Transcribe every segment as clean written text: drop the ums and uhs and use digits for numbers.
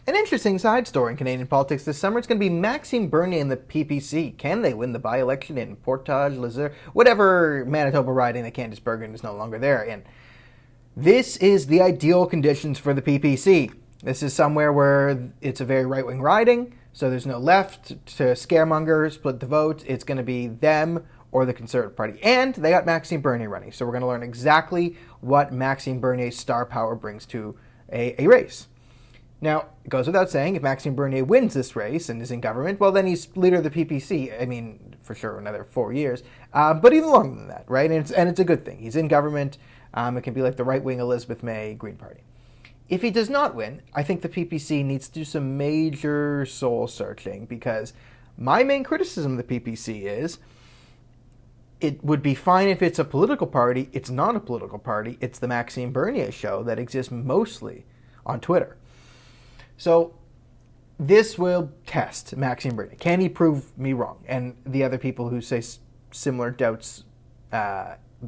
An interesting side story in Canadian politics this summer is going to be Maxime Bernier and the PPC. Can they win the by-election in Portage-Lisar, whatever Manitoba riding that Candice Bergen is no longer there in? This is the ideal conditions for the PPC. This is somewhere where it's a very right-wing riding, so there's no left to scaremonger, split the vote. It's going to be them or the Conservative Party. And they got Maxime Bernier running, so we're going to learn exactly what Maxime Bernier's star power brings to a race. Now, it goes without saying, if Maxime Bernier wins this race and is in government, well, then he's leader of the PPC. I mean, for sure, another 4 years. But even longer than that, right? And it's a good thing. He's in government. It can be like the right-wing Elizabeth May Green Party. If he does not win, I think the PPC needs to do some major soul-searching, because my main criticism of the PPC is it would be fine if it's a political party. It's not a political party. It's the Maxime Bernier show that exists mostly on Twitter. So this will test Maxime Bernier. Can he prove me wrong? And the other people who say similar doubts,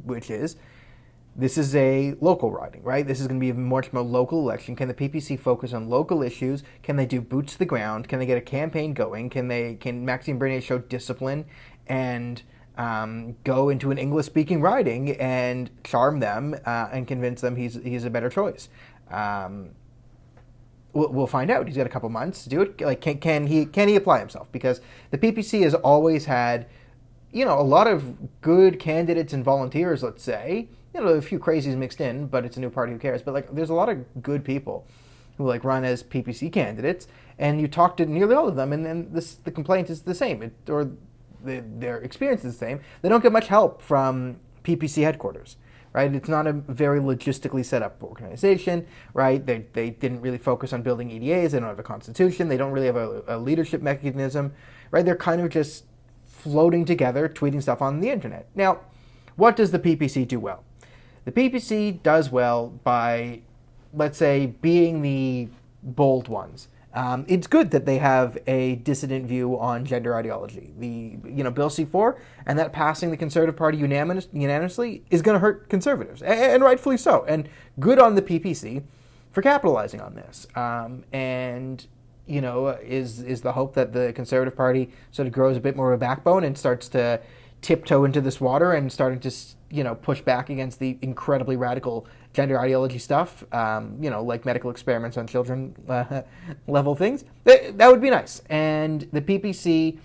which is, this is a local riding, right? This is going to be a much more local election. Can the PPC focus on local issues? Can they do boots to the ground? Can they get a campaign going? Can Maxime Bernier show discipline and go into an English-speaking riding and charm them and convince them he's a better choice? We'll find out. He's got a couple months to do it. Like, can he apply himself? Because the PPC has always had, a lot of good candidates and volunteers. Let's say, a few crazies mixed in, but it's a new party. Who cares? But there's a lot of good people who run as PPC candidates, and you talk to nearly all of them, and then the complaint is the same, their experience is the same. They don't get much help from PPC headquarters. Right, it's not a very logistically set up organization. Right, they didn't really focus on building EDAs. They don't have a constitution. They don't really have a leadership mechanism. Right, they're kind of just floating together, tweeting stuff on the internet. Now, what does the PPC do well? The PPC does well by, let's say, being the bold ones. It's good that they have a dissident view on gender ideology. Bill C-4 and that passing the Conservative Party unanimously is going to hurt conservatives, and rightfully so. And good on the PPC for capitalizing on this. Is the hope that the Conservative Party sort of grows a bit more of a backbone and starts to tiptoe into this water and starting to push back against the incredibly radical gender ideology stuff, like medical experiments on children level things. That would be nice. And the PPC,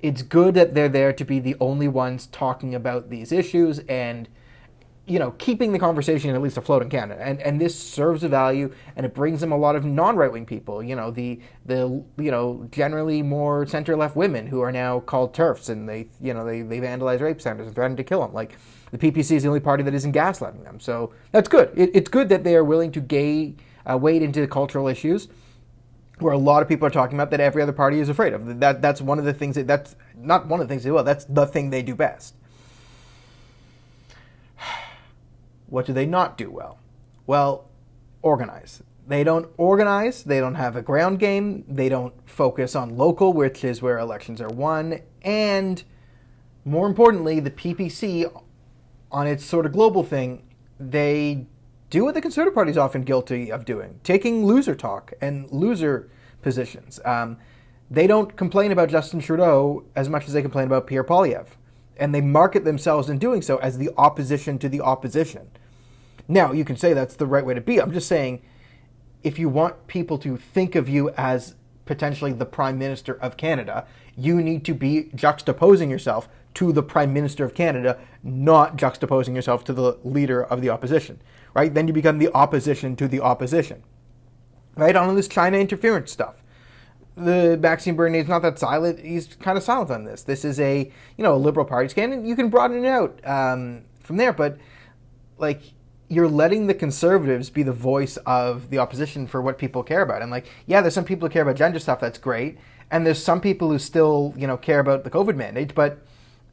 it's good that they're there to be the only ones talking about these issues and, keeping the conversation at least afloat in Canada. And this serves a value, and it brings them a lot of non-right-wing people, the generally more center-left women who are now called TERFs, and they vandalize rape centers and threaten to kill them. Like, the PPC is the only party that isn't gaslighting them. So that's good. It's good that they are willing to wade into cultural issues where a lot of people are talking about that every other party is afraid of. That's one of the things that's not one of the things they do well. That's the thing they do best. What do they not do well? Well, organize. They don't organize. They don't have a ground game. They don't focus on local, which is where elections are won. And more importantly, the PPC, on its sort of global thing, they do what the Conservative Party is often guilty of doing, taking loser talk and loser positions. They don't complain about Justin Trudeau as much as they complain about Pierre Poilievre. And they market themselves in doing so as the opposition to the opposition. Now, you can say that's the right way to be. I'm just saying, if you want people to think of you as potentially the Prime Minister of Canada, you need to be juxtaposing yourself to the Prime Minister of Canada, not juxtaposing yourself to the leader of the opposition, right? Then you become the opposition to the opposition, right? On this China interference stuff. The Maxime Bernier is not that silent. He's kind of silent on this. This is a liberal party scan. You can broaden it out from there, but you're letting the Conservatives be the voice of the opposition for what people care about. And there's some people who care about gender stuff. That's great, and there's some people who still care about the COVID mandate. But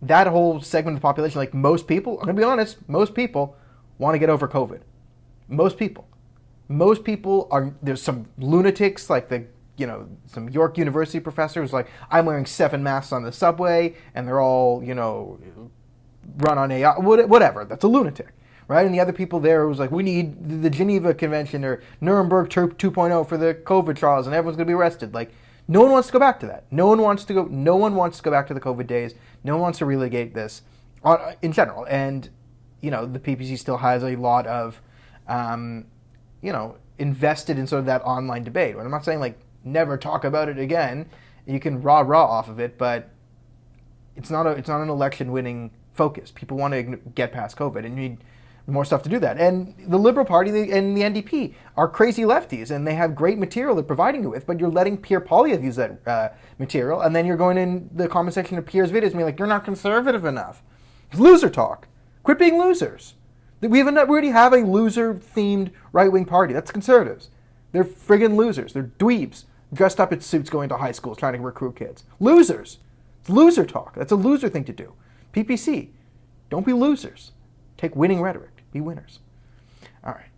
that whole segment of the population, most people, I'm going to be honest, most people want to get over COVID. Most people are. There's some lunatics some York University professor who's I'm wearing 7 masks on the subway, and they're all, run on AI, whatever. That's a lunatic, right? And the other people there was like, we need the Geneva Convention or Nuremberg 2.0 for the COVID trials, and everyone's going to be arrested. Like, no one wants to go back to that. No one wants to go back to the COVID days. No one wants to relegate this in general. And, the PPC still has a lot of, invested in sort of that online debate. And I'm not saying, like, never talk about it again. You can rah off of it, but it's not an election-winning focus. People want to get past COVID, and you need more stuff to do that. And the Liberal Party and the NDP are crazy lefties, and they have great material they're providing you with, but you're letting Pierre Poilievre use that material, and then you're going in the comment section of Pierre's videos and being like, you're not conservative enough. It's loser talk. Quit being losers. We already have a loser-themed right-wing party. That's conservatives. They're friggin' losers. They're dweebs, dressed up in suits going to high schools trying to recruit kids. Losers. It's loser talk. That's a loser thing to do. PPC, don't be losers. Take winning rhetoric. Be winners. All right.